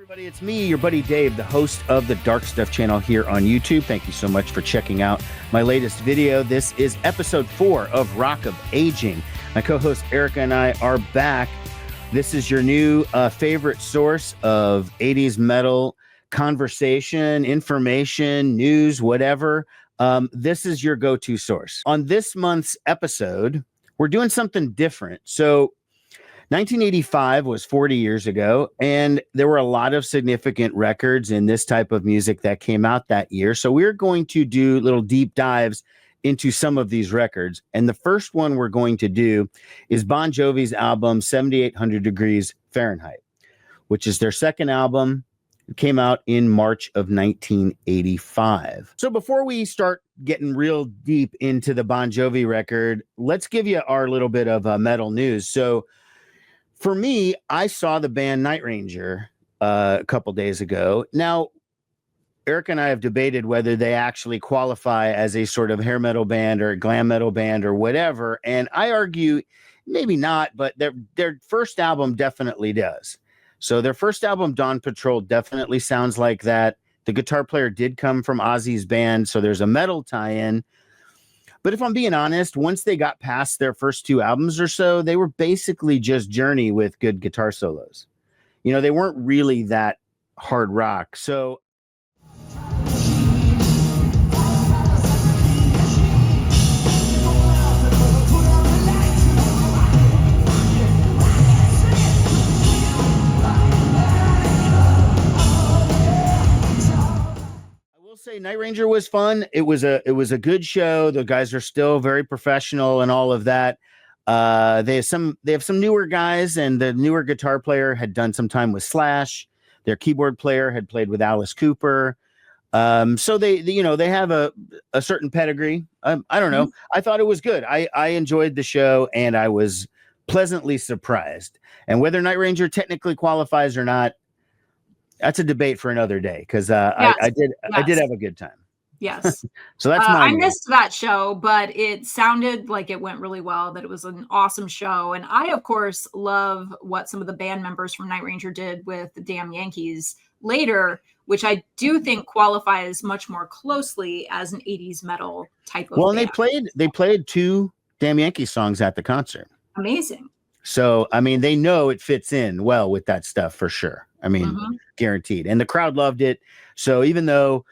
Everybody, it's me, your buddy Dave, the host of the Dark Stuff channel here on YouTube. Thank you so much for checking out my latest video. This is episode 4 of Rock of Aging. My co-host Erika and I are back. This is your new favorite source of 80s metal conversation, information, news, whatever. This is your go-to source. On this month's episode, we're doing something different. So 1985 was 40 years ago, and there were a lot of significant records in this type of music that came out that year. So we're going to do little deep dives into some of these records. And the first one we're going to do is Bon Jovi's album 7800 Degrees Fahrenheit, which is their second album. It came out in March of 1985. So before we start getting real deep into the Bon Jovi record, let's give you our little bit of metal news. So for me, I saw the band Night Ranger a couple days ago. Now, Eric and I have debated whether they actually qualify as a sort of hair metal band or a glam metal band or whatever. And I argue maybe not, but their first album definitely does. So their first album, Dawn Patrol, definitely sounds like that. The guitar player did come from Ozzy's band, so there's a metal tie-in. But if I'm being honest, once they got past their first 2 albums or so, they were basically just Journey with good guitar solos. You know, they weren't really that hard rock. So say Night Ranger was fun. It was a good show. The guys are still very professional and all of that. They have some newer guys, and the newer guitar player had done some time with Slash. Their keyboard player had played with Alice Cooper. So they have a certain pedigree. I don't know. I thought it was good. I enjoyed the show, and I was pleasantly surprised. And whether Night Ranger technically qualifies or not, that's a debate for another day, because I did have a good time. Yes. So that's I missed that show, but it sounded like it went really well, that it was an awesome show. And I, of course, love what some of the band members from Night Ranger did with the Damn Yankees later, which I do think qualifies much more closely as an 80s metal type of band. And they played 2 Damn Yankees songs at the concert. Amazing. So, I mean, they know it fits in well with that stuff for sure. I mean, guaranteed. And the crowd loved it. So even though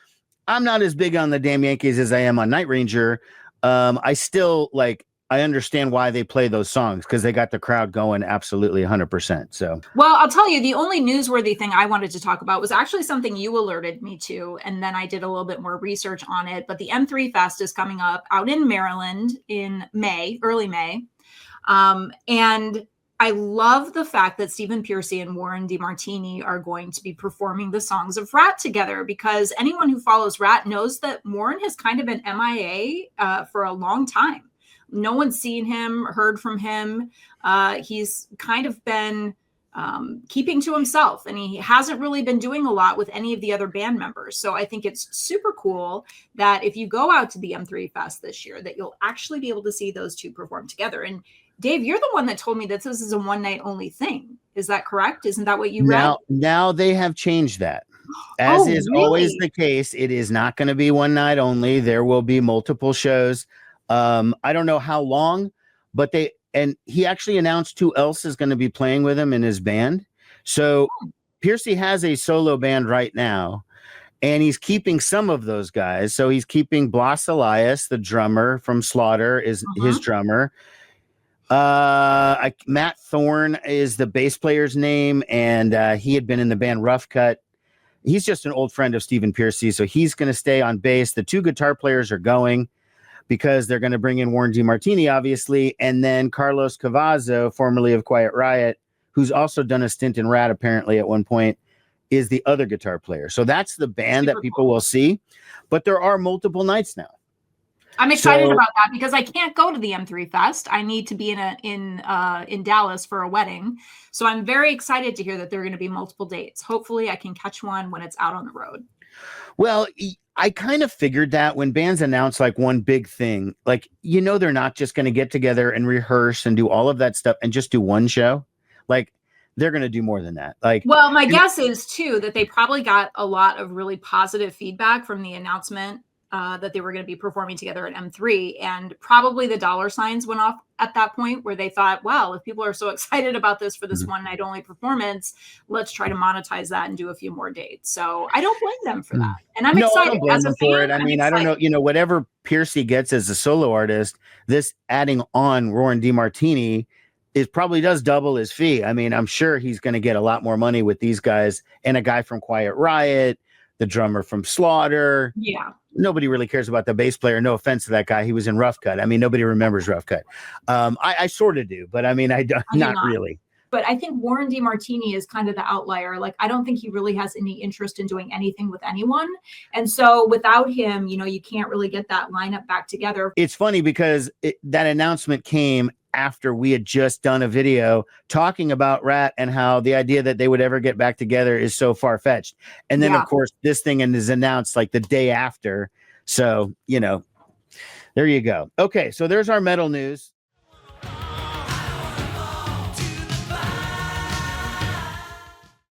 I'm not as big on the Damn Yankees as I am on Night Ranger, I still I understand why they play those songs, because they got the crowd going absolutely 100%. So, well, I'll tell you, the only newsworthy thing I wanted to talk about was actually something you alerted me to, and then I did a little bit more research on it. But the M3 Fest is coming up out in Maryland in May, early May. And I love the fact that Stephen Pearcy and Warren Demartini are going to be performing the songs of Ratt together, because anyone who follows Ratt knows that Warren has kind of been MIA for a long time. No one's seen him, heard from him. He's kind of been keeping to himself, and he hasn't really been doing a lot with any of the other band members. So I think it's super cool that if you go out to the M3 Fest this year, that you'll actually be able to see those 2 perform together. And Dave, you're the one that told me that this is a one night only thing. Is that correct? Isn't that what you read? Now they have changed that. As is really? Always the case, it is not going to be one night only. There will be multiple shows. I don't know how long, but he actually announced who else is going to be playing with him in his band. So Pearcy has a solo band right now, and he's keeping some of those guys. So he's keeping Blas Elias, the drummer from Slaughter, is his drummer. Matt Thorne is the bass player's name, and he had been in the band Rough Cut. He's just an old friend of Stephen Pearcy, so he's going to stay on bass. The 2 guitar players are going because they're going to bring in Warren DeMartini, obviously, and then Carlos Cavazo, formerly of Quiet Riot, who's also done a stint in Ratt apparently at one point, is the other guitar player. So that's the band that people will see, but there are multiple nights now. I'm excited about that, because I can't go to the M3 Fest. I need to be in Dallas for a wedding. So I'm very excited to hear that there are going to be multiple dates. Hopefully I can catch one when it's out on the road. Well, I kind of figured that when bands announce one big thing, they're not just going to get together and rehearse and do all of that stuff and just do one show. they're going to do more than that. Like, well, my guess is too that they probably got a lot of really positive feedback from the announcement that they were going to be performing together at M3, and probably the dollar signs went off at that point where they thought, well, if people are so excited about this for this one night only performance, let's try to monetize that and do a few more dates. So I don't blame them for that, and I'm excited. I don't blame as a them fan, for it. I I'm mean, excited. I don't know, whatever Pearcy gets as a solo artist, this adding on Rowan Demartini is probably does double his fee. I mean, I'm sure he's going to get a lot more money with these guys and a guy from Quiet Riot, the drummer from Slaughter. Yeah. Nobody really cares about the bass player. No offense to that guy. He was in Rough Cut. I mean, nobody remembers Rough Cut. I sort of do, but I mean, I do not really. But I think Warren DeMartini is kind of the outlier. Like, I don't think he really has any interest in doing anything with anyone. And so without him, you can't really get that lineup back together. It's funny because that announcement came after we had just done a video talking about Ratt and how the idea that they would ever get back together is so far-fetched. And then, of course, this thing is announced like the day after. So, there you go. Okay, so there's our metal news.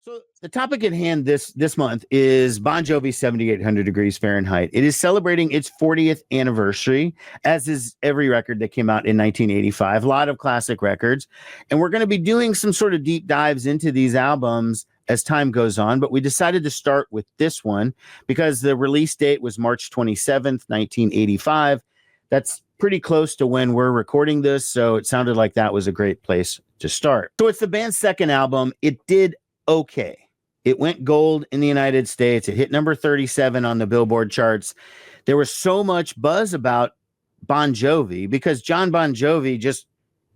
So the topic at hand this month is Bon Jovi's 7,800 Degrees Fahrenheit. It is celebrating its 40th anniversary, as is every record that came out in 1985. A lot of classic records. And we're going to be doing some sort of deep dives into these albums as time goes on. But we decided to start with this one because the release date was March 27th, 1985. That's pretty close to when we're recording this. So it sounded like that was a great place to start. So it's the band's second album. It did okay. It went gold in the United States. It hit number 37 on the Billboard charts. There was so much buzz about Bon Jovi because Jon Bon Jovi just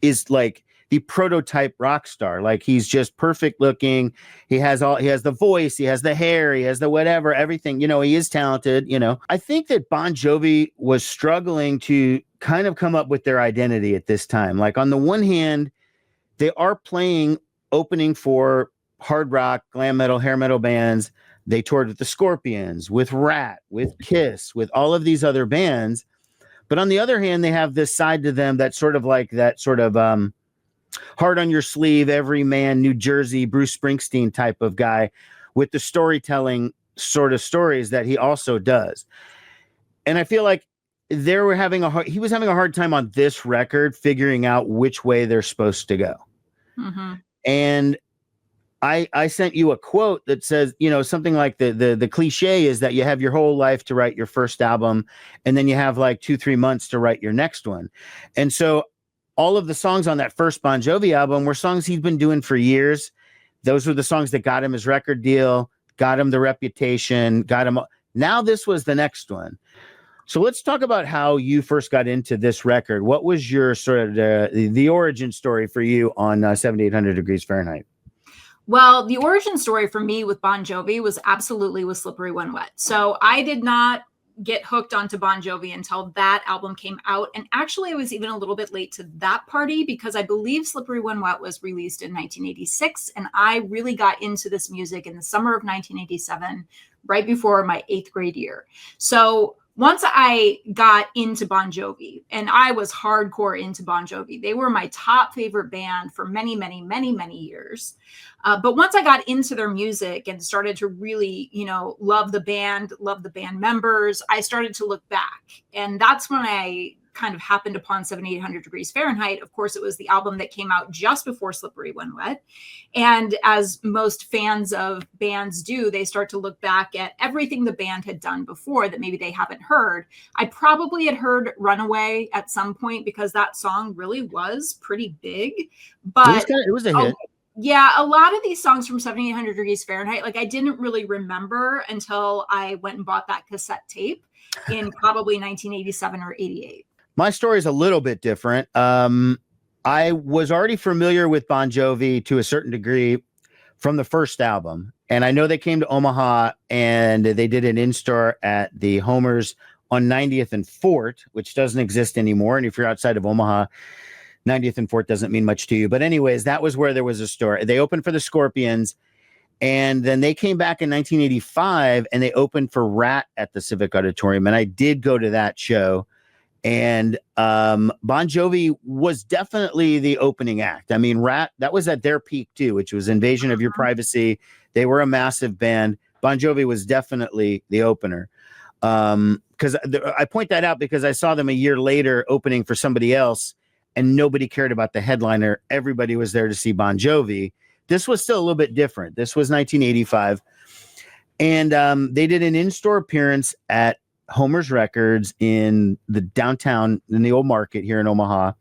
is like the prototype rock star. Like, he's just perfect looking. He has the voice, he has the hair, he has the whatever, everything. He is talented. I think that Bon Jovi was struggling to kind of come up with their identity at this time. Like, on the one hand, they are playing opening for hard rock, glam metal, hair metal bands. They toured with the Scorpions, with Ratt, with Kiss, with all of these other bands. But on the other hand, they have this side to them that's sort of like that sort of hard on your sleeve, everyman, New Jersey, Bruce Springsteen type of guy with the storytelling sort of stories that he also does. And I feel like he was having a hard time on this record figuring out which way they're supposed to go. Mm-hmm. And I sent you a quote that says, something like the cliche is that you have your whole life to write your first album, and then you have like 2-3 months to write your next one. And so all of the songs on that first Bon Jovi album were songs he'd been doing for years. Those were the songs that got him his record deal, got him the reputation, got him. Now this was the next one. So let's talk about how you first got into this record. What was your sort of the origin story for you on 7,800 Degrees Fahrenheit? Well, the origin story for me with Bon Jovi was absolutely with Slippery When Wet. So I did not get hooked onto Bon Jovi until that album came out. And actually, I was even a little bit late to that party because I believe Slippery When Wet was released in 1986. And I really got into this music in the summer of 1987, right before my 8th grade year. So once I got into Bon Jovi, and I was hardcore into Bon Jovi, they were my top favorite band for many, many, many, many years. But once I got into their music and started to really, love the band members, I started to look back. And that's when I kind of happened upon 7,800 Degrees Fahrenheit. Of course, it was the album that came out just before Slippery When Wet. And as most fans of bands do, they start to look back at everything the band had done before that maybe they haven't heard. I probably had heard Runaway at some point because that song really was pretty big. But it was a hit. Yeah, a lot of these songs from 7,800 Degrees Fahrenheit, like I didn't really remember until I went and bought that cassette tape in probably 1987 or 88. My story is a little bit different. I was already familiar with Bon Jovi to a certain degree from the first album. And I know they came to Omaha and they did an in-store at the Homer's on 90th and Fort, which doesn't exist anymore. And if you're outside of Omaha, 90th and Fort doesn't mean much to you. But anyways, that was where there was a store. They opened for the Scorpions. And then they came back in 1985 and they opened for Ratt at the Civic Auditorium. And I did go to that show. And Bon Jovi was definitely the opening act. I mean, Ratt, that was at their peak too, which was Invasion of Your Privacy. They were a massive band. Bon Jovi was definitely the opener. Because I point that out because I saw them a year later opening for somebody else, and nobody cared about the headliner. Everybody was there to see Bon Jovi. This was still a little bit different. This was 1985. And they did an in-store appearance at Homer's Records in the downtown, in the old market here in Omaha.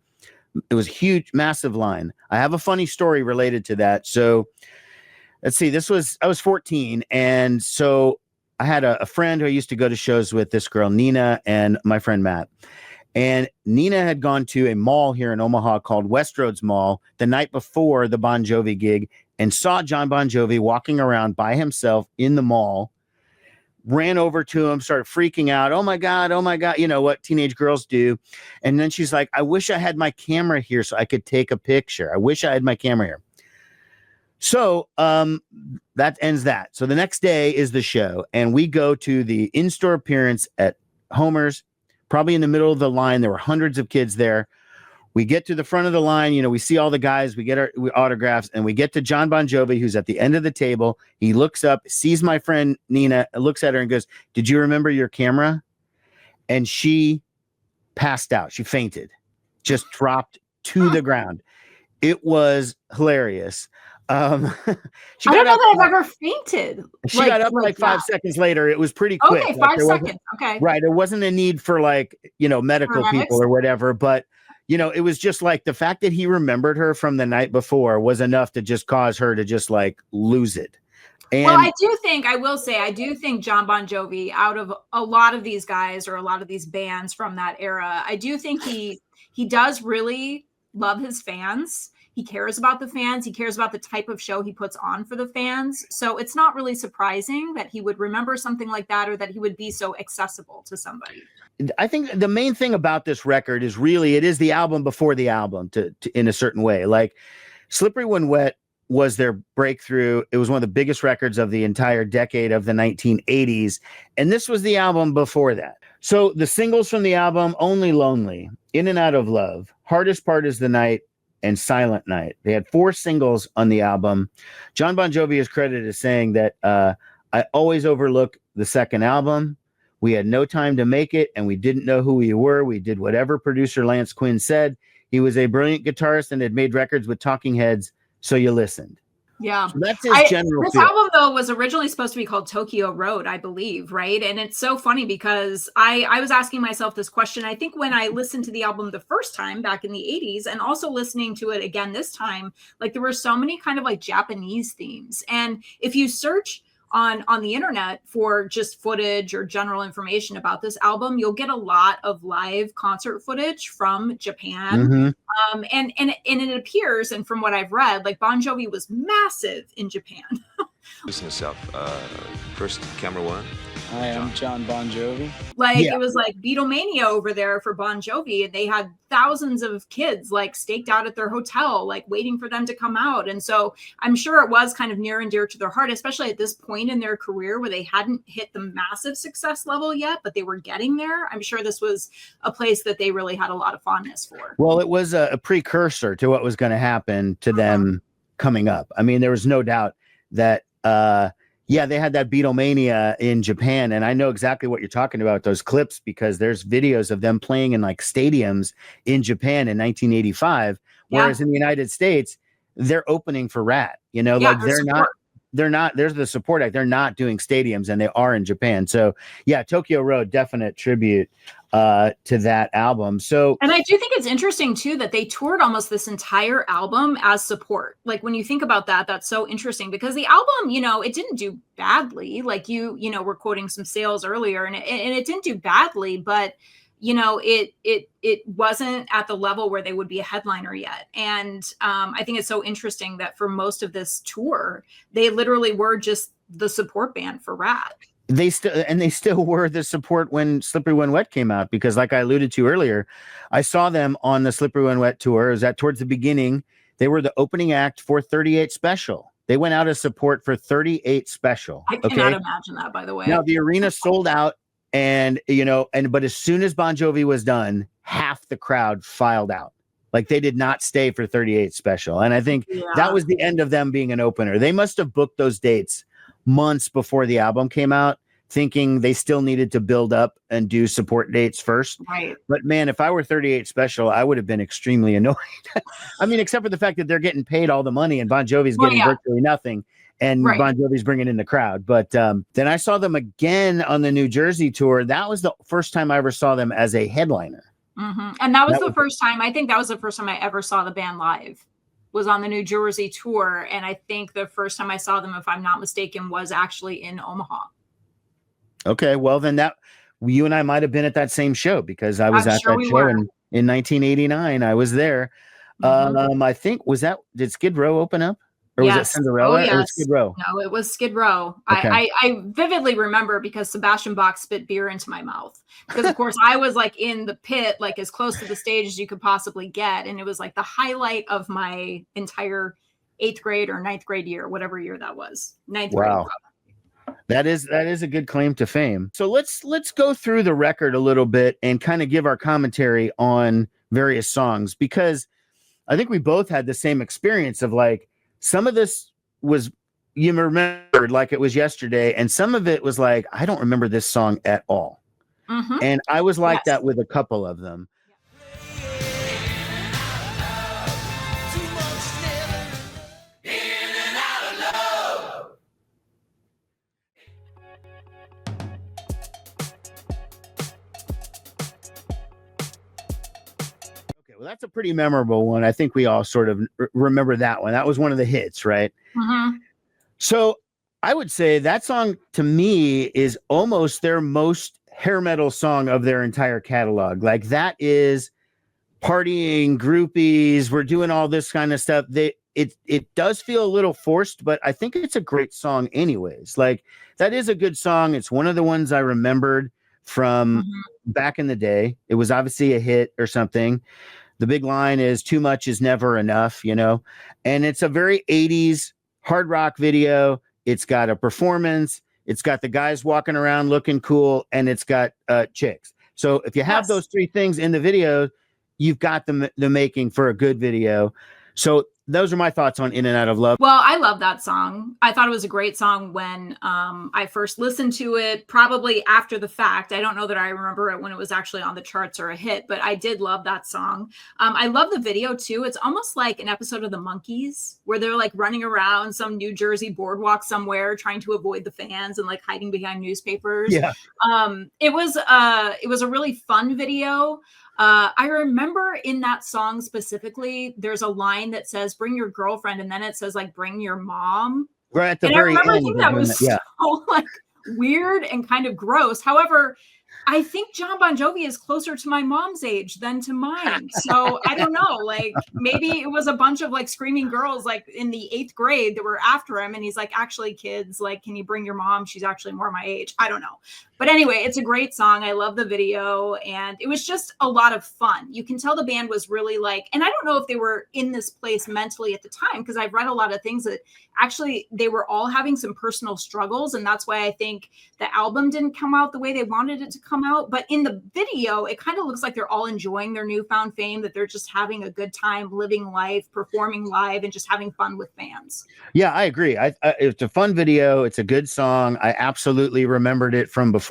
It was a huge, massive line. I have a funny story related to that. So let's see, I was 14. And so I had a friend who I used to go to shows with, this girl, Nina, and my friend, Matt. And Nina had gone to a mall here in Omaha called Westroads Mall the night before the Bon Jovi gig and saw Jon Bon Jovi walking around by himself in the mall, ran over to him, started freaking out. Oh my God. You know what teenage girls do. And then she's like, I wish I had my camera here so I could take a picture. I wish I had my camera here. So that ends that. So the next day is the show, and we go to the in-store appearance at Homer's, probably in the middle of the line. There were hundreds of kids there. We get to the front of the line, you know, we see all the guys, we get our autographs, and we get to Jon Bon Jovi, who's at the end of the table. He looks up, sees my friend Nina, looks at her and goes, did you remember your camera? And she passed out. She fainted, just dropped to the ground. It was hilarious. She I don't know that I've ever fainted. She got up like 5 seconds later. It was pretty quick. Okay, 5 seconds. Okay. Right. There wasn't a need for medical people or whatever, but it was just like the fact that he remembered her from the night before was enough to just cause her to just like lose it. And well, I do think Jon Bon Jovi, out of a lot of these guys or a lot of these bands from that era, I do think he does really love his fans. He cares about the fans. He cares about the type of show he puts on for the fans. So it's not really surprising that he would remember something like that, or that he would be so accessible to somebody. I think the main thing about this record is really, it is the album before the album to in a certain way. Like Slippery When Wet was their breakthrough. It was one of the biggest records of the entire decade of the 1980s. And this was the album before that. So the singles from the album: Only Lonely, In and Out of Love, Hardest Part Is the Night, and Silent Night. They had 4 singles on the album. Jon Bon Jovi is credited as saying that I always overlook the second album. We had no time to make it, and we didn't know who we were. We did whatever producer Lance Quinn said. He was a brilliant guitarist and had made records with Talking Heads, so you listened. Yeah. So that's his general This feel. album, though, was originally supposed to be called Tokyo Road, I believe, right? And it's so funny because I was asking myself this question. I think when I listened to the album the first time back in the 80s, and also listening to it again this time, like there were so many kind of like Japanese themes. And if you search on the internet for just footage or general information about this album, you'll get a lot of live concert footage from Japan. Mm-hmm. And it appears, and from what I've read, like Bon Jovi was massive in Japan. Listen yourself. First, camera one. Hi, I'm Jon Bon Jovi. It was like Beatlemania over there for Bon Jovi, and they had thousands of kids like staked out at their hotel, like waiting for them to come out. And so I'm sure it was kind of near and dear to their heart, especially at this point in their career where they hadn't hit the massive success level yet, but they were getting there. I'm sure this was a place that they really had a lot of fondness for. Well, it was a precursor to what was going to happen to them coming up. I mean, there was no doubt that they had that Beatlemania in Japan, and I know exactly what you're talking about, those clips, because there's videos of them playing in like stadiums in Japan in 1985, whereas in the United States, they're opening for Ratt. They're not, there's the support act. They're not doing stadiums, and they are in Japan. So Tokyo Road, definite tribute to that album. So, and I do think it's interesting too that they toured almost this entire album as support. Like when you think about that, that's so interesting, because the album, it didn't do badly. Like you were quoting some sales earlier, and it didn't do badly, but it wasn't at the level where they would be a headliner yet. And I think it's so interesting that for most of this tour, they literally were just the support band for Ratt. They still were the support when Slippery When Wet came out, because like I alluded to earlier, I saw them on the Slippery When Wet tour. It was that towards the beginning. They were the opening act for 38 Special. They went out as support for 38 Special. I cannot imagine that, by the way. Now the arena sold out. And, but as soon as Bon Jovi was done, half the crowd filed out. Like they did not stay for 38 special. And I think that was the end of them being an opener. They must have booked those dates months before the album came out, thinking they still needed to build up and do support dates first. Right. But man, if I were 38 special, I would have been extremely annoyed. I mean, except for the fact that they're getting paid all the money and Bon Jovi's getting virtually nothing. And Bon Jovi's bringing in the crowd. But then I saw them again on the New Jersey tour. That was the first time I ever saw them as a headliner. Mm-hmm. And that was the first time, I think that was the first time I ever saw the band live, was on the New Jersey tour. And I think the first time I saw them, if I'm not mistaken, was actually in Omaha. Okay, well then you and I might have been at that same show, because I was at that show in 1989. I was there. I think did Skid Row open up? Or was it Cinderella? Oh, yes. Or was Skid Row? No, it was Skid Row. Okay. I vividly remember because Sebastian Bach spit beer into my mouth. Because, of course, I was like in the pit, like as close to the stage as you could possibly get. And it was like the highlight of my entire 8th grade or 9th grade year, whatever year that was. 9th grade. That is a good claim to fame. So let's go through the record a little bit and kind of give our commentary on various songs, because I think we both had the same experience of like, some of this was, you remembered like it was yesterday, and some of it was like, I don't remember this song at all. Mm-hmm. And I was like that with a couple of them. Well, that's a pretty memorable one. I think we all sort of remember that one. That was one of the hits, right? Mm-hmm. So I would say that song to me is almost their most hair metal song of their entire catalog. Like that is partying, groupies, we're doing all this kind of stuff. It does feel a little forced, but I think it's a great song anyways. Like that is a good song. It's one of the ones I remembered from back in the day. It was obviously a hit or something. The big line is too much is never enough, and it's a very 80s hard rock video. It's got a performance. It's got the guys walking around looking cool, and it's got chicks. So if you have those three things in the video, you've got the making for a good video. So those are my thoughts on In and Out of Love. Well, I love that song. I thought it was a great song when I first listened to it, probably after the fact. I don't know that I remember it when it was actually on the charts or a hit, but I did love that song. I love the video too. It's almost like an episode of The Monkees where they're like running around some New Jersey boardwalk somewhere trying to avoid the fans and like hiding behind newspapers. Yeah. It was a really fun video. I remember in that song specifically, there's a line that says, bring your girlfriend. And then it says like, bring your mom. Right at the very end. I think that was so like weird and kind of gross. However, I think Jon Bon Jovi is closer to my mom's age than to mine. So I don't know, like maybe it was a bunch of like screaming girls like in the 8th grade that were after him. And he's like, actually kids, like, can you bring your mom? She's actually more my age. I don't know. But anyway, it's a great song. I love the video. And it was just a lot of fun. You can tell the band was really like, and I don't know if they were in this place mentally at the time, because I've read a lot of things that actually they were all having some personal struggles. And that's why I think the album didn't come out the way they wanted it to come out. But in the video, it kind of looks like they're all enjoying their newfound fame, that they're just having a good time living life, performing live, and just having fun with fans. Yeah, I agree. It's a fun video. It's a good song. I absolutely remembered it from before.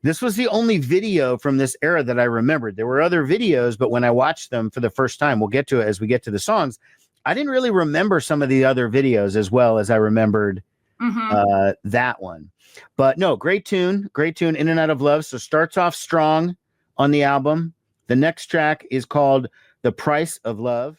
This was the only video from this era that I remembered. There were other videos, but when I watched them for the first time, we'll get to it as we get to the songs, I didn't really remember some of the other videos as well as I remembered that one. But no, great tune, In and Out of Love. So starts off strong on the album. The next track is called The Price of Love.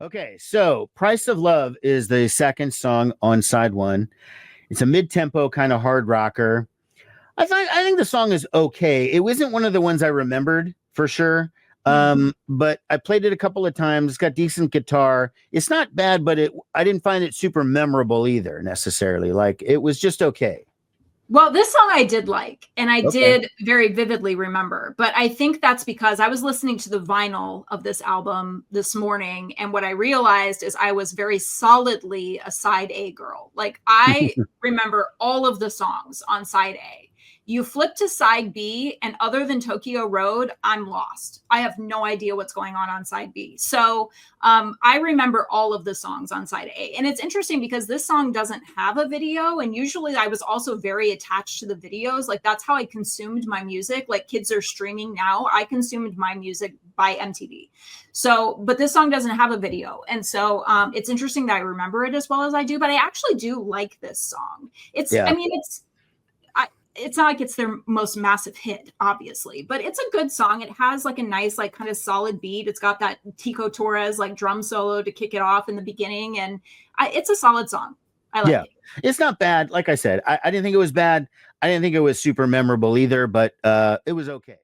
Okay, so Price of Love is the second song on side one. It's a mid-tempo kind of hard rocker. I think the song is okay. It wasn't one of the ones I remembered for sure. But I played it a couple of times. It's got decent guitar. It's not bad, but I didn't find it super memorable either necessarily. Like it was just okay. Well, this song I did like, and I did very vividly remember, but I think that's because I was listening to the vinyl of this album this morning, and what I realized is I was very solidly a side A girl. Like I remember all of the songs on side A. You flip to side B, and other than Tokyo Road, I'm lost. I have no idea what's going on side B. So I remember all of the songs on side A. And it's interesting because this song doesn't have a video. And usually I was also very attached to the videos. Like that's how I consumed my music. Like kids are streaming now. I consumed my music by MTV. So, but this song doesn't have a video. And so it's interesting that I remember it as well as I do, but I actually do like this song. I mean, it's not like it's their most massive hit, obviously, but it's a good song. It has like a nice, like kind of solid beat. It's got that Tico Torres like drum solo to kick it off in the beginning. And it's a solid song. I like it. It's not bad. Like I said, I didn't think it was bad. I didn't think it was super memorable either, but it was okay.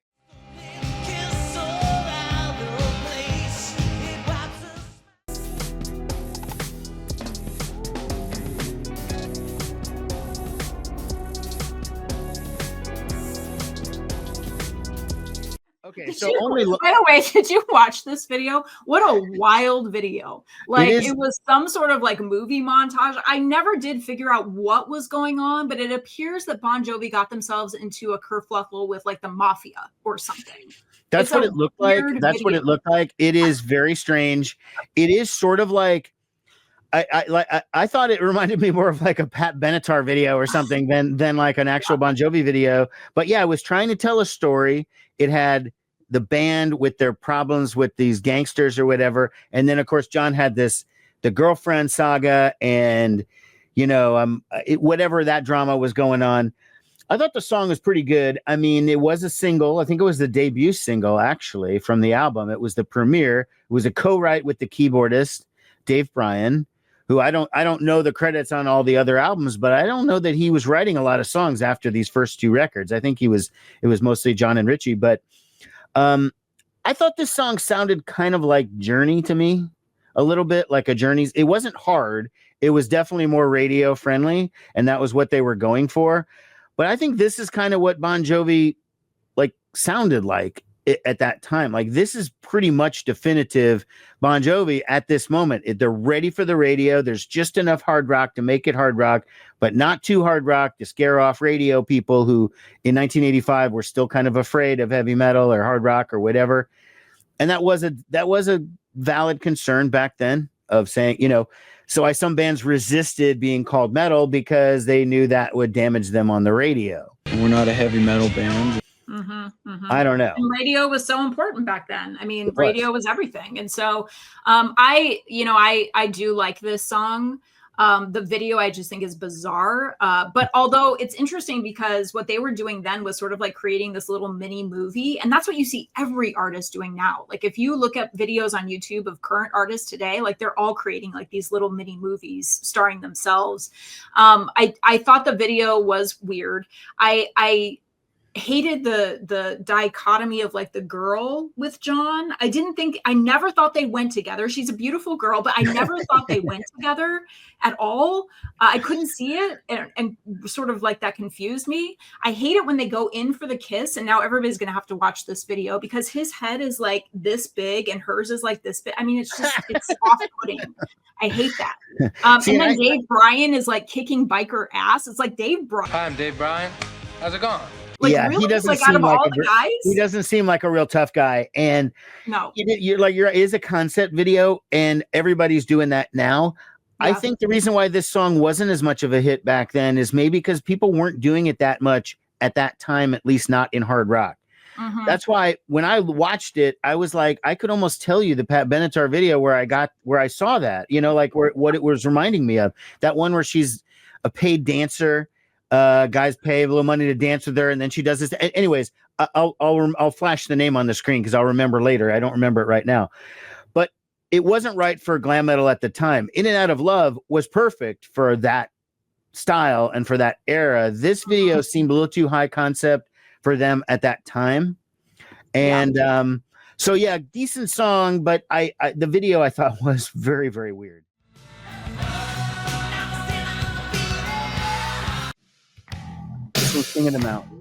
Okay, so by the way, did you watch this video? What a wild video. Like it was some sort of like movie montage. I never did figure out what was going on, but it appears that Bon Jovi got themselves into a kerfluffle with like the mafia or something. That's what it looked like. That's what it looked like. It is very strange. It is sort of like I thought it reminded me more of like a Pat Benatar video or something than like an actual Bon Jovi video. But yeah, it was trying to tell a story. It had the band with their problems with these gangsters or whatever. And then of course, John had the girlfriend saga and, whatever that drama was going on. I thought the song was pretty good. I mean, it was a single. I think it was the debut single actually from the album. It was the premiere. It was a co-write with the keyboardist, Dave Bryan, who I don't know the credits on all the other albums, but I don't know that he was writing a lot of songs after these first two records. I think it was mostly John and Richie, but I thought this song sounded kind of like Journey to me, a little bit like a Journey's. It wasn't hard. It was definitely more radio friendly, and that was what they were going for. But I think this is kind of what Bon Jovi like sounded like at that time. Like this is pretty much definitive Bon Jovi at this moment. They're ready for the radio. There's just enough hard rock to make it hard rock, but not too hard rock to scare off radio people who in 1985 were still kind of afraid of heavy metal or hard rock or whatever. And that was a valid concern back then of saying, so some bands resisted being called metal because they knew that would damage them on the radio. We're not a heavy metal band. I don't know. And radio was so important back then. I mean, radio was everything. And so I do like this song. The video I just think is bizarre. But although it's interesting because what they were doing then was sort of like creating this little mini movie. And that's what you see every artist doing now. Like if you look at videos on YouTube of current artists today, like they're all creating like these little mini movies starring themselves. I thought the video was weird. I hated the dichotomy of like the girl with John. I never thought they went together. She's a beautiful girl, but I never thought they went together at all. I couldn't see it, and sort of like that confused me. I hate it when they go in for the kiss, and now everybody's gonna have to watch this video because his head is like this big and hers is like this big. I mean, it's off-putting. I hate that. And then Dave Bryan is like kicking biker ass. It's like Dave Bryan. Hi, I'm Dave Bryan. How's it going? Like, really? He doesn't like seem out of like all the guys? He doesn't seem like a real tough guy. And no, it is a concept video, and everybody's doing that now. Yeah. I think the reason why this song wasn't as much of a hit back then is maybe because people weren't doing it that much at that time, at least not in hard rock. That's why when I watched it, I was like, I could almost tell you the Pat Benatar video where I saw that, like what it was reminding me of. That one where she's a paid dancer. Guys pay a little money to dance with her, and then she does this. Anyways, I'll flash the name on the screen because I'll remember later. I don't remember it right now, but it wasn't right for glam metal at the time. In and Out of Love was perfect for that style and for that era. This video seemed a little too high concept for them at that time, and So yeah, decent song, but I the video I thought was very, very weird. This was King of the Mountain.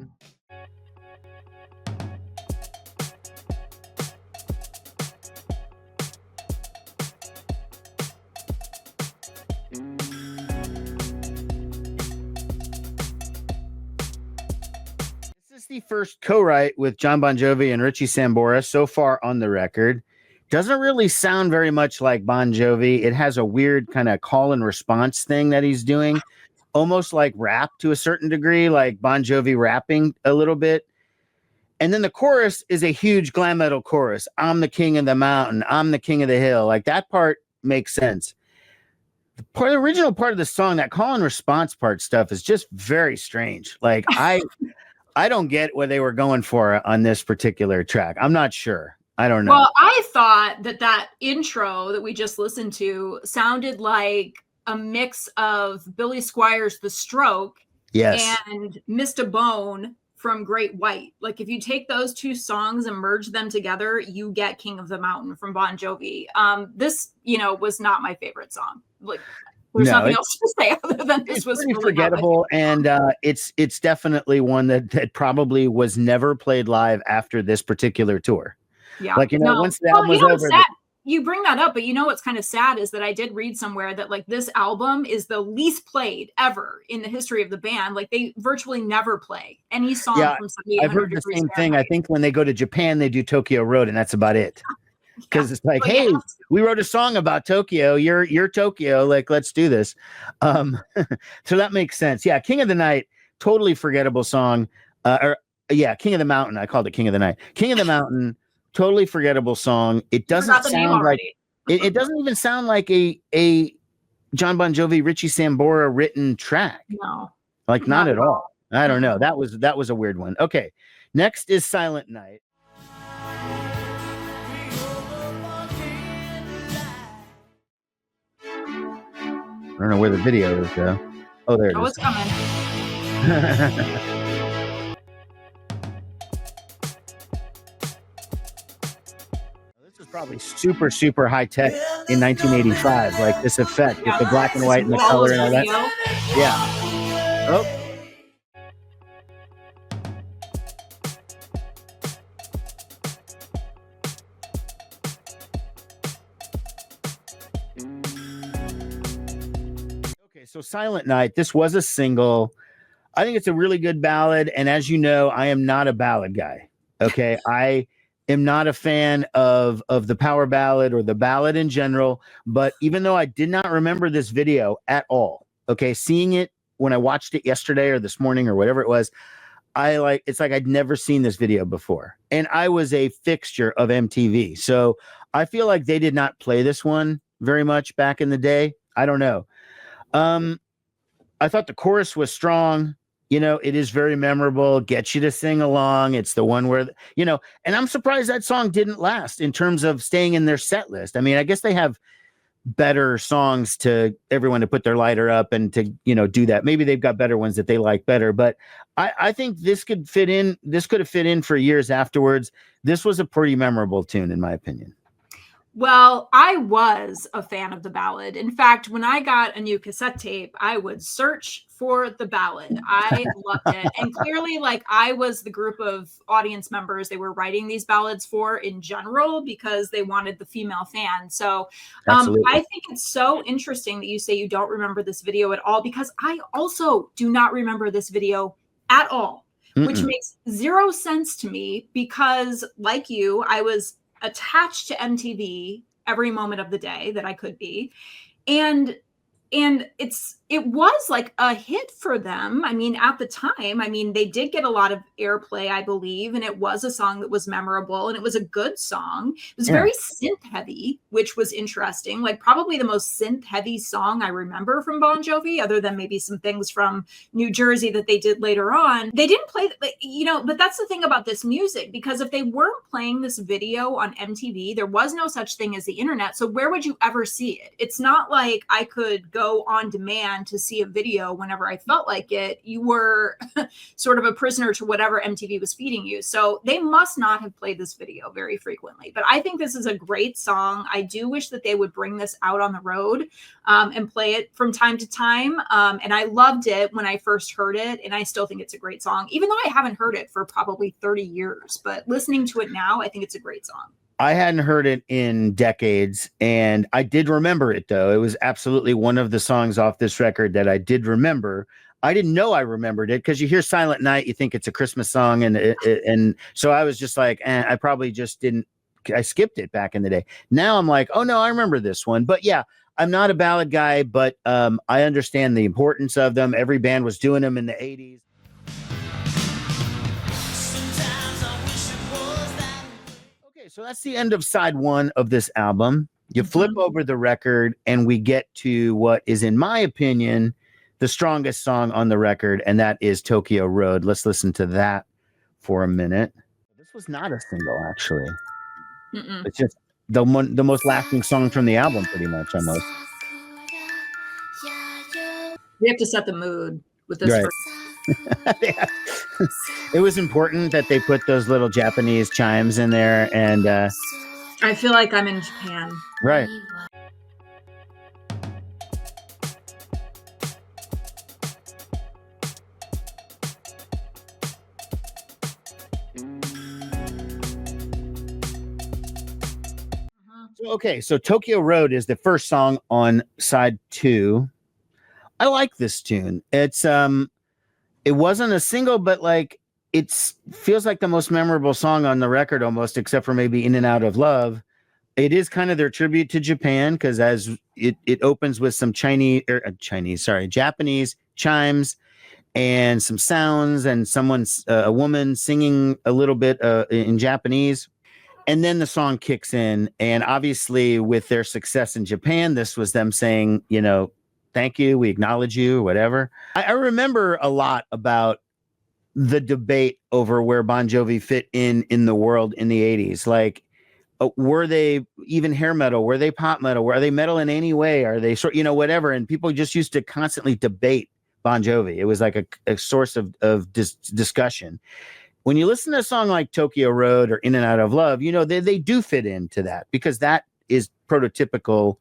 This is the first co-write with Jon Bon Jovi and Richie Sambora so far on the record. Doesn't really sound very much like Bon Jovi. It has a weird kind of call and response thing that he's doing, almost like rap to a certain degree, like Bon Jovi rapping a little bit. And then the chorus is a huge glam metal chorus. I'm the king of the mountain. I'm the king of the hill. Like that part makes sense. The original part of the song, that call and response part stuff is just very strange. Like I don't get what they were going for on this particular track. I'm not sure. I don't know. Well, I thought that intro that we just listened to sounded like a mix of Billy Squier's The Stroke and Mr. Bone from Great White. Like if you take those two songs and merge them together, you get King of the Mountain from Bon Jovi. This, was not my favorite song. Like there's nothing else to say other than this was pretty really forgettable, and it's definitely one that probably was never played live after this particular tour. Yeah, like once the album was over. You bring that up, but what's kind of sad is that I did read somewhere that like this album is the least played ever in the history of the band. Like they virtually never play any song from 7800 I've heard the same thing. I think when they go to Japan, they do Tokyo Road, and that's about it. Because it's like, hey, we wrote a song about Tokyo. You're Tokyo. Like, let's do this. So that makes sense. Yeah, King of the Night, totally forgettable song. King of the Mountain. I called it King of the Night. King of the Mountain. Totally forgettable song. It doesn't sound like it doesn't even sound like a Jon Bon Jovi, Richie Sambora written track. No, like not at all. I don't know. That was a weird one. Okay, next is Silent Night. I don't know where the video is though. Oh, there it is. Oh, it's coming. Probably super, super high tech in 1985, like this effect with the black and white and the color and all that. Yeah. Oh. Okay, so Silent Night, this was a single. I think it's a really good ballad. And as you know, I am not a ballad guy. Okay. I am not a fan of the power ballad or the ballad in general, but even though I did not remember this video at all, okay, seeing it when I watched it yesterday or this morning or whatever it was, it's like I'd never seen this video before. And I was a fixture of MTV. So I feel like they did not play this one very much back in the day. I don't know. I thought the chorus was strong. It is very memorable, gets you to sing along. It's the one where, and I'm surprised that song didn't last in terms of staying in their set list. I mean, I guess they have better songs to everyone to put their lighter up and to, do that. Maybe they've got better ones that they like better, but I think this could fit in. This could have fit in for years afterwards. This was a pretty memorable tune, in my opinion. Well, I was a fan of the ballad. In fact, when I got a new cassette tape, I would search for the ballad. I loved it. And clearly, like, I was the group of audience members they were writing these ballads for in general because they wanted the female fan. So I think it's so interesting that you say you don't remember this video at all, because I also do not remember this video at all, which makes zero sense to me because, like you, I was attached to MTV every moment of the day that I could be. And it was like a hit for them. I mean, at the time, they did get a lot of airplay, I believe, and it was a song that was memorable and it was a good song. It was very synth heavy, which was interesting. Like probably the most synth heavy song I remember from Bon Jovi, other than maybe some things from New Jersey that they did later on. They didn't play, but that's the thing about this music, because if they weren't playing this video on MTV, there was no such thing as the internet. So where would you ever see it? It's not like I could go on demand to see a video whenever I felt like it, you were sort of a prisoner to whatever MTV was feeding you. So they must not have played this video very frequently. But I think this is a great song. I do wish that they would bring this out on the road and play it from time to time. And I loved it when I first heard it. And I still think it's a great song, even though I haven't heard it for probably 30 years. But listening to it now, I think it's a great song. I hadn't heard it in decades, and I did remember it, though. It was absolutely one of the songs off this record that I did remember. I didn't know I remembered it because you hear Silent Night, you think it's a Christmas song. And so I was just like, I probably just didn't. I skipped it back in the day. Now I'm like, oh, no, I remember this one. But yeah, I'm not a ballad guy, but I understand the importance of them. Every band was doing them in the 80s. So that's the end of side one of this album. You flip over the record and we get to what is, in my opinion, the strongest song on the record, and that is Tokyo Road. Let's listen to that for a minute. This was not a single, actually. It's just the most lasting song from the album, pretty much, almost. We have to set the mood with this. Right. Yeah. It was important that they put those little Japanese chimes in there, and I feel like I'm in Japan. Right. Okay, so Tokyo Road is the first song on side 2. I like this tune. It's it wasn't a single, but like it feels like the most memorable song on the record almost, except for maybe In and Out of Love. It is kind of their tribute to Japan because as it opens with some Japanese chimes and some sounds and a woman singing a little bit in Japanese. And then the song kicks in. And obviously with their success in Japan, this was them saying, thank you, we acknowledge you, whatever. I remember a lot about the debate over where Bon Jovi fit in the world in the 80s. Like, were they even hair metal? Were they pop metal? Were they metal in any way? Are they whatever? And people just used to constantly debate Bon Jovi. It was like a source of discussion. When you listen to a song like Tokyo Road or In and Out of Love, they do fit into that because that is prototypical,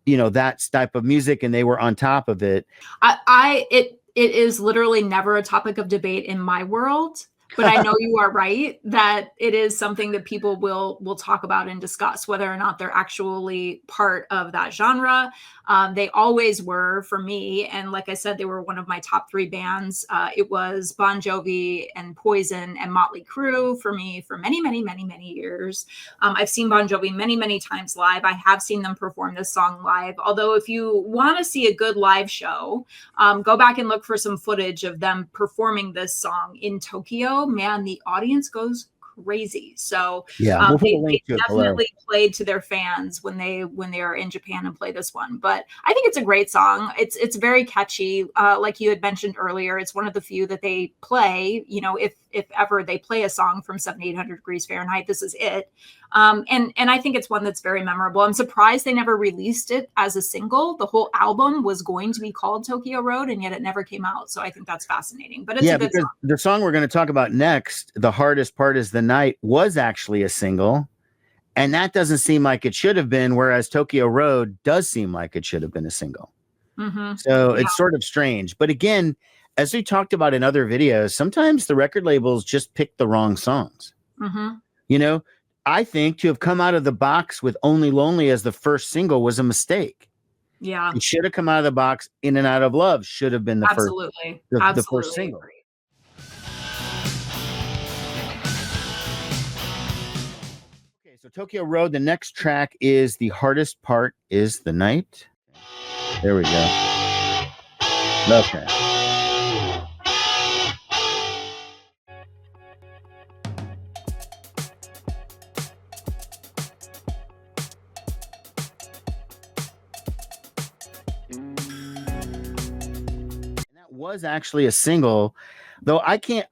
that type of music, and they were on top of it. It is literally never a topic of debate in my world, but I know you are right that it is something that people will talk about and discuss whether or not they're actually part of that genre. They always were for me. And like I said, they were one of my top 3 bands. It was Bon Jovi and Poison and Motley Crue for me for many, many, many, many years. I've seen Bon Jovi many, many times live. I have seen them perform this song live. Although if you want to see a good live show, go back and look for some footage of them performing this song in Tokyo. Man, the audience goes crazy. So yeah, they definitely played to their fans when they are in Japan and play this one. But I think it's a great song. It's very catchy. Like you had mentioned earlier, it's one of the few that they play, if ever they play a song from 7,800 degrees Fahrenheit, this is it. And I think it's one that's very memorable. I'm surprised they never released it as a single. The whole album was going to be called Tokyo Road, and yet it never came out. So I think that's fascinating. But it's a good song. The song we're going to talk about next, The Hardest Part Is the Night, was actually a single. And that doesn't seem like it should have been, whereas Tokyo Road does seem like it should have been a single. So it's sort of strange. But again, as we talked about in other videos, sometimes the record labels just pick the wrong songs. I think to have come out of the box with Only Lonely as the first single was a mistake. Yeah. It should have come out of the box. In and Out of Love should have been the first single. Agree. Okay, so Tokyo Road, the next track is The Hardest Part Is the Night. There we go. Okay. Was actually a single, though I'm going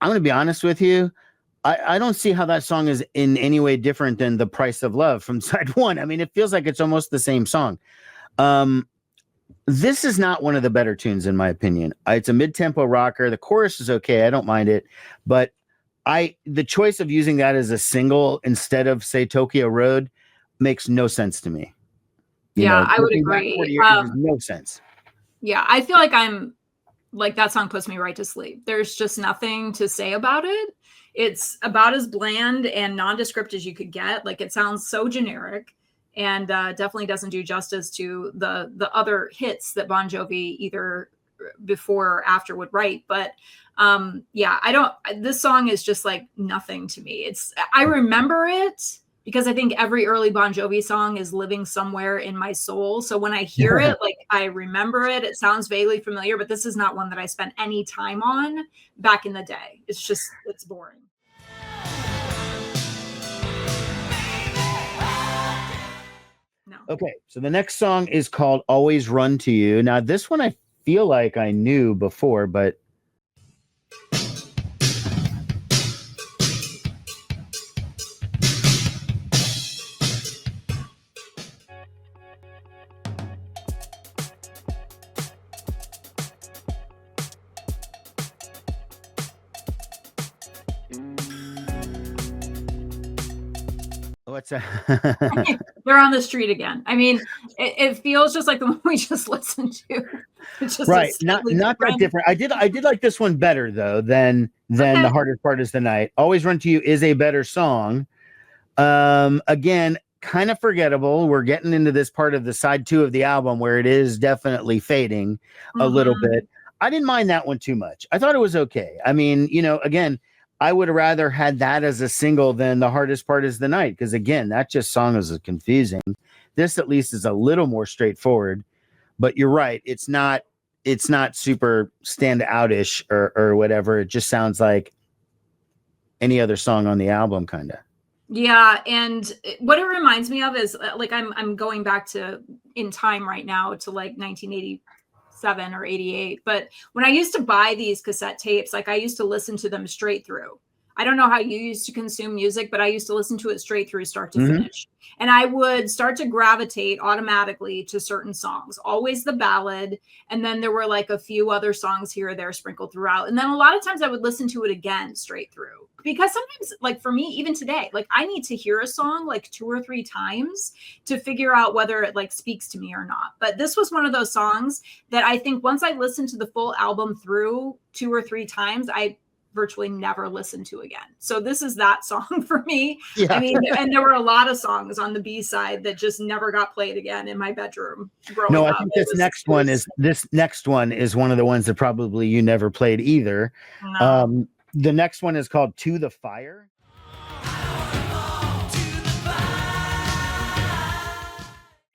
to be honest with you. I don't see how that song is in any way different than The Price of Love from side 1. I mean, it feels like it's almost the same song. This is not one of the better tunes in my opinion. It's a mid-tempo rocker. The chorus is okay. I don't mind it, but the choice of using that as a single instead of say Tokyo Road makes no sense to me. I would agree. It makes no sense. Yeah, I feel like I'm like that song puts me right to sleep. There's just nothing to say about it. It's about as bland and nondescript as you could get. Like it sounds so generic, and definitely doesn't do justice to the other hits that Bon Jovi either before or after would write. But this song is just like nothing to me. I remember it because I think every early Bon Jovi song is living somewhere in my soul. So when I hear it, like I remember it, it sounds vaguely familiar, but this is not one that I spent any time on back in the day. It's boring. No. Okay, so the next song is called Always Run to You. Now, this one I feel like I knew before, but what's that? They're on the street again. I mean, it feels just like the one we just listened to. It's just right, not that different. I did like this one better though than The Hardest Part Is the Night. Always Run to You is a better song. Again, kind of forgettable. We're getting into this part of the side 2 of the album where it is definitely fading a little bit. I didn't mind that one too much. I thought it was okay. I mean, again, I would have rather had that as a single than The Hardest Part Is the Night, because again, that just song is confusing. This at least is a little more straightforward, but you're right. It's not super stand outish or whatever. It just sounds like any other song on the album, kind of. Yeah, and what it reminds me of is like I'm going back to in time right now to like 1987 or 88. But when I used to buy these cassette tapes, like I used to listen to them straight through. I don't know how you used to consume music, but I used to listen to it straight through, start to finish. And I would start to gravitate automatically to certain songs, always the ballad. And then there were like a few other songs here or there sprinkled throughout. And then a lot of times I would listen to it again straight through. Because sometimes, like for me, even today, like I need to hear a song like 2 or 3 times to figure out whether it like speaks to me or not. But this was one of those songs that I think once I listened to the full album through 2 or 3 times, I virtually never listened to again. So this is that song for me. Yeah. I mean, and there were a lot of songs on the B side that just never got played again in my bedroom growing up. I think this next one is one of the ones that probably you never played either. No. The next one is called To the Fire.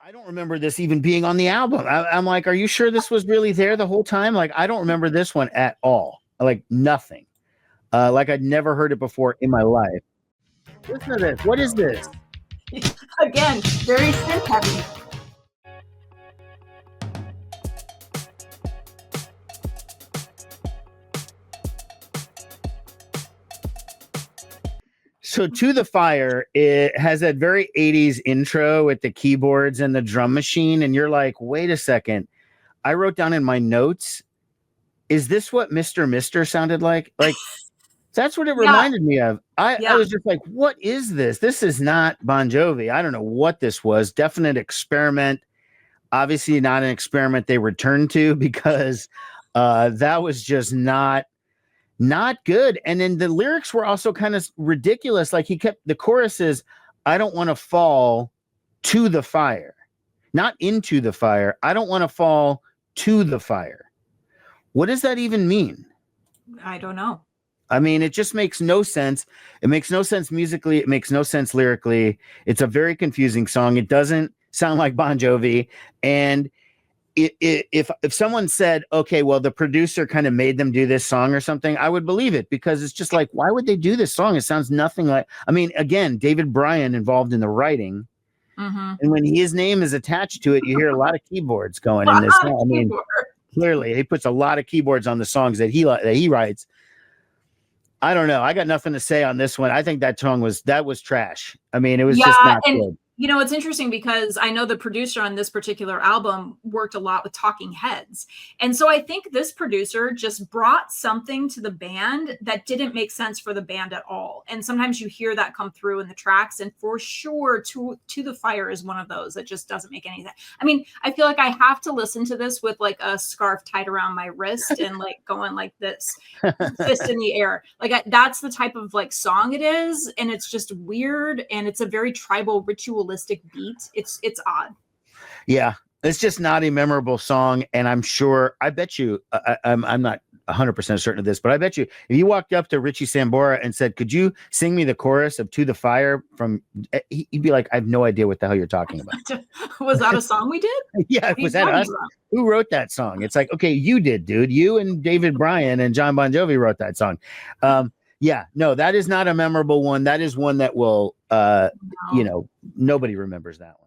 I don't remember this even being on the album. I'm like, are you sure this was really there the whole time? Like, I don't remember this one at all. Like nothing. Like I'd never heard it before in my life. Listen to this. What is this? Again, very synth heavy. So To the Fire, it has that very 80s intro with the keyboards and the drum machine. And you're like, wait a second. I wrote down in my notes, is this what Mr. Mister sounded like? Like, that's what it reminded me of. I was just like, what is this? This is not Bon Jovi. I don't know what this was. Definite experiment. Obviously not an experiment they returned to, because that was just not good. And then the lyrics were also kind of ridiculous. Like the chorus is, I don't want to fall to the fire, not into the fire. I don't want to fall to the fire. What does that even mean? I don't know. I mean, it just makes no sense. It makes no sense musically. It makes no sense lyrically. It's a very confusing song. It doesn't sound like Bon Jovi. And if someone said, okay, well, the producer kind of made them do this song or something, I would believe it, because it's just like, why would they do this song? It sounds nothing like, I mean, again, David Bryan involved in the writing. And when his name is attached to it, you hear a lot of keyboards going in this song. I mean, clearly he puts a lot of keyboards on the songs that he writes. I don't know. I got nothing to say on this one. I think that song was trash. I mean, it was just not good. You know, it's interesting because I know the producer on this particular album worked a lot with Talking Heads. And so I think this producer just brought something to the band that didn't make sense for the band at all. And sometimes you hear that come through in the tracks. And for sure, To the Fire is one of those that just doesn't make any sense. I mean, I feel like I have to listen to this with like a scarf tied around my wrist and like going like this, fist in the air. Like that's the type of like song it is. And it's just weird. And it's a very tribal, ritualistic beat. It's odd. Yeah, it's just not a memorable song, and I bet you I'm not 100% certain of this, but I bet you if you walked up to Richie Sambora and said, could you sing me the chorus of To the Fire from, he'd be like, I have no idea what the hell you're talking about. Was that a song we did? Yeah, was that us? Who wrote that song? It's like, okay, you did, dude. You and David Bryan and Jon Bon Jovi wrote that song. Yeah, no, that is not a memorable one. That is one that will, no. Nobody remembers that one.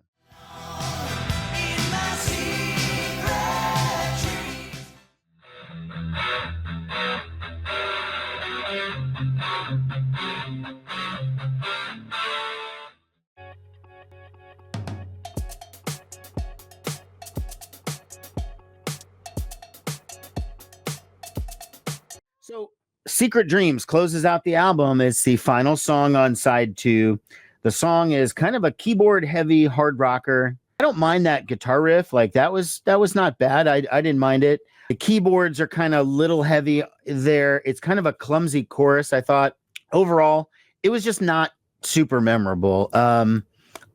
So Secret Dreams closes out the album. It's the final song on side 2. The song is kind of a keyboard heavy hard rocker. I don't mind that guitar riff. Like that was not bad. I didn't mind it. The keyboards are kind of little heavy there. It's kind of a clumsy chorus. I thought overall it was just not super memorable.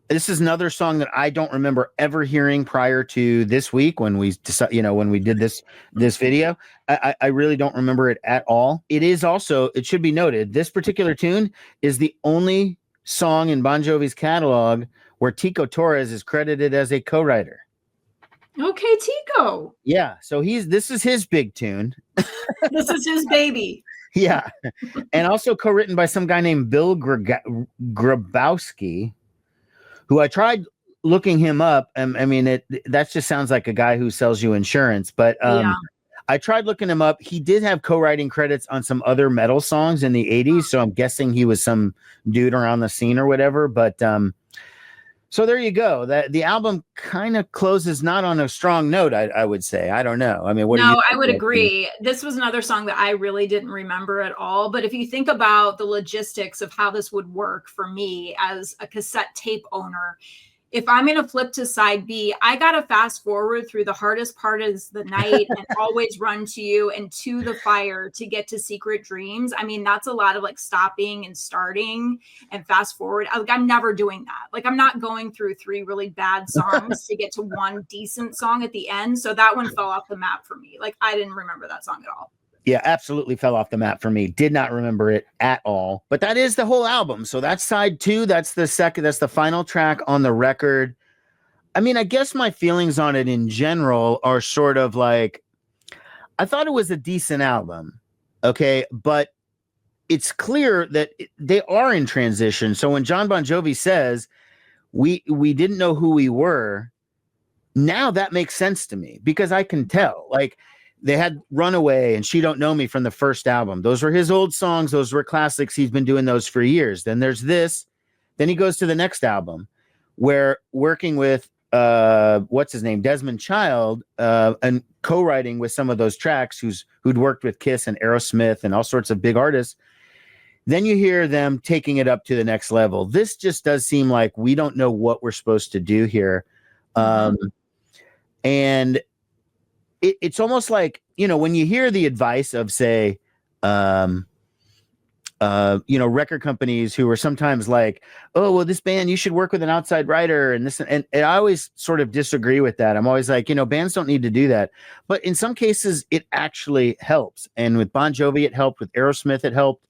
This is another song that I don't remember ever hearing prior to this week when we when we did this video. I really don't remember it at all. It is also, it should be noted, this particular tune is the only song in Bon Jovi's catalog where Tico Torres is credited as a co-writer. Okay, Tico. Yeah, so this is his big tune. This is his baby. Yeah, and also co-written by some guy named Bill Grabowski, who I tried looking him up. I mean, that just sounds like a guy who sells you insurance. But I tried looking him up. He did have co-writing credits on some other metal songs in the 80s. So I'm guessing he was some dude around the scene or whatever. But so there you go. The album kind of closes not on a strong note, I would say. I don't know. I mean, I would agree. This was another song that I really didn't remember at all. But if you think about the logistics of how this would work for me as a cassette tape owner, if I'm going to flip to side B, I got to fast forward through the hardest part is the night and Always Run to You and To the Fire to get to Secret Dreams. I mean, that's a lot of like stopping and starting and fast forward. I'm never doing that. Like I'm not going through 3 really bad songs to get to one decent song at the end. So that one fell off the map for me. Like I didn't remember that song at all. Yeah, absolutely fell off the map for me. Did not remember it at all. But that is the whole album. So that's side 2. That's the final track on the record. I mean, I guess my feelings on it in general are sort of like, I thought it was a decent album. Okay. But it's clear that they are in transition. So when Jon Bon Jovi says, we didn't know who we were, now that makes sense to me because I can tell. Like, they had Runaway and She Don't Know Me from the first album. Those were his old songs. Those were classics. He's been doing those for years. Then there's this. Then he goes to the next album where working with, what's his name? Desmond Child, and co-writing with some of those tracks who'd worked with Kiss and Aerosmith and all sorts of big artists. Then you hear them taking it up to the next level. This just does seem like we don't know what we're supposed to do here. And it's almost like, when you hear the advice of, say, record companies who are sometimes like, oh, well, this band, you should work with an outside writer and this, and I always sort of disagree with that. I'm always like, bands don't need to do that. But in some cases, it actually helps. And with Bon Jovi, it helped. With Aerosmith, it helped.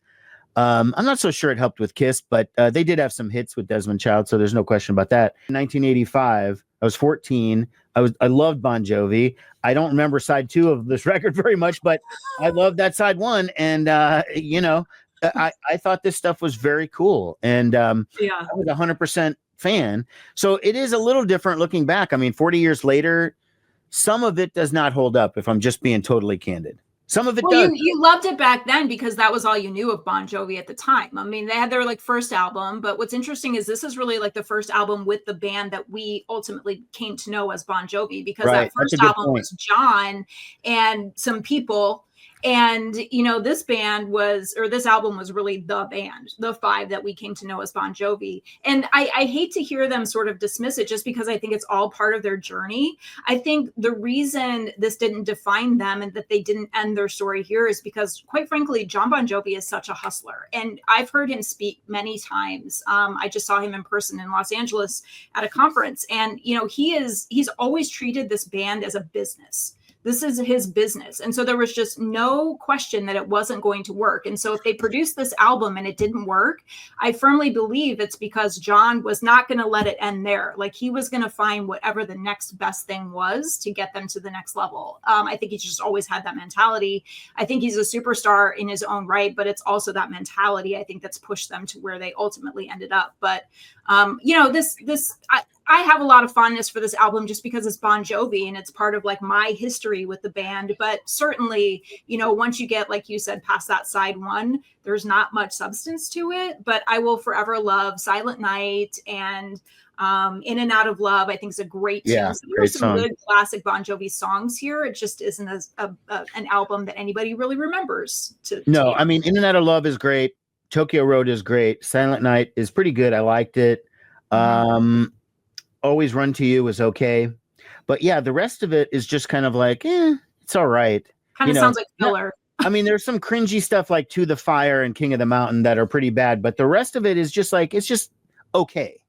I'm not so sure it helped with Kiss, but they did have some hits with Desmond Child, so there's no question about that. In 1985, I was 14. I loved Bon Jovi. I don't remember side 2 of this record very much, but I loved that side 1. And, I thought this stuff was very cool. And I was 100% fan. So it is a little different looking back. I mean, 40 years later, some of it does not hold up, if I'm just being totally candid. Some of it Well, does. you loved it back then because that was all you knew of Bon Jovi at the time. I mean, they had their like first album, but what's interesting is this is really like the first album with the band that we ultimately came to know as Bon Jovi, because Right. that That's a first good album point. was John and some people. And, you know, this album was really the band, the five that we came to know as Bon Jovi. And I hate to hear them sort of dismiss it just because I think it's all part of their journey. I think the reason this didn't define them and that they didn't end their story here is because, quite frankly, Jon Bon Jovi is such a hustler. And I've heard him speak many times. I just saw him in person in Los Angeles at a conference. And, you know, he's always treated this band as a business. This is his business. And so there was just no question that it wasn't going to work. And so if they produced this album and it didn't work, I firmly believe it's because John was not going to let it end there. Like, he was going to find whatever the next best thing was to get them to the next level. I think he's just always had that mentality. I think he's a superstar in his own right, but it's also that mentality, I think, that's pushed them to where they ultimately ended up. But, you know, I have a lot of fondness for this album just because it's Bon Jovi and it's part of like my history with the band. But certainly, you know, once you get, like you said, past that side one, there's not much substance to it. But I will forever love Silent Night and In and Out of Love. I think is a great tune. Yeah, So there are great some song. good classic Bon Jovi songs here. It just isn't an album that anybody really remembers. No, I mean, In and Out of Love is great. Tokyo Road is great. Silent Night is pretty good. I liked it. Always Run to You is okay. But yeah, the rest of it is just kind of like, it's all right. Kind of sounds like filler. I mean, there's some cringy stuff like To the Fire and King of the Mountain that are pretty bad, but the rest of it is just like, it's just okay.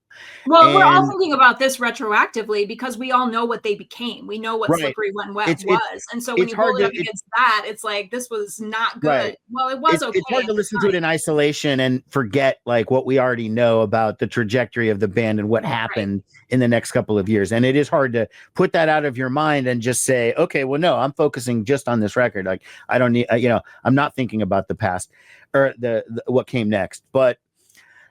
Well, we're all thinking about this retroactively because we all know what they became. We know what Slippery When Wet was. And so when you hold it up against that, it's like, this was not good. Right. Well, it was okay. It's hard to listen to it in isolation and forget like what we already know about the trajectory of the band and what happened in the next couple of years. And it is hard to put that out of your mind and just say, okay, well, no, I'm focusing just on this record. Like, I don't need, I'm not thinking about the past or the what came next. But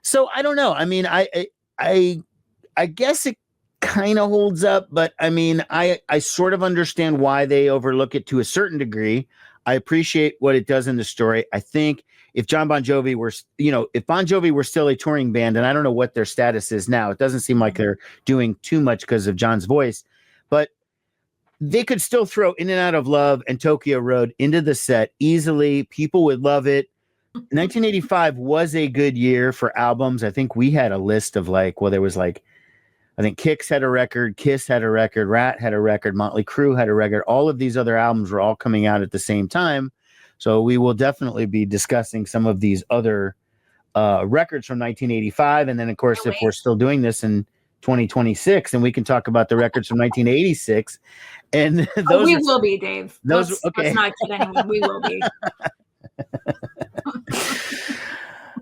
so I don't know. I mean, I guess it kind of holds up, but I mean, I sort of understand why they overlook it to a certain degree. I appreciate what it does in the story. I think if Jon Bon Jovi were, if Bon Jovi were still a touring band, and I don't know what their status is now, it doesn't seem like they're doing too much because of John's voice, but they could still throw In and Out of Love and Tokyo Road into the set easily. People would love it. 1985 was a good year for albums. I think we had a list of there was I think Kix had a record, Kiss had a record, Ratt had a record, Motley Crue had a record. All of these other albums were all coming out at the same time. So we will definitely be discussing some of these other records from 1985. And then, of course, if we're still doing this in 2026, and we can talk about the records from 1986. And those we will be, Dave. Let's not kid anyone. We will be.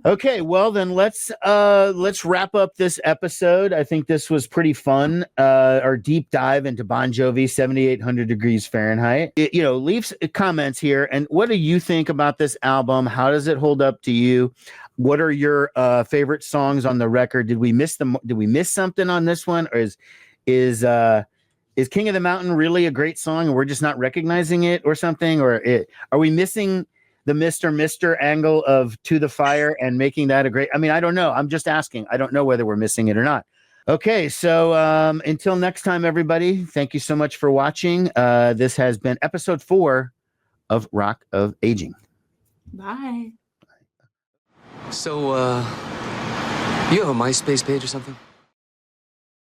Okay, well then let's wrap up this episode. I think this was pretty fun. Our deep dive into Bon Jovi, 7,800 Degrees Fahrenheit. Leave comments here. And what do you think about this album? How does it hold up to you? What are your favorite songs on the record? Did we miss them? Did we miss something on this one? Or is King of the Mountain really a great song and we're just not recognizing it or something? Or are we missing the Mr. angle of To the Fire and making that a great, I mean, I don't know. I'm just asking. I don't know whether we're missing it or not. Okay. So until next time, everybody, thank you so much for watching. This has been episode 4 of Rock of Aging. Bye. So, you have a MySpace page or something?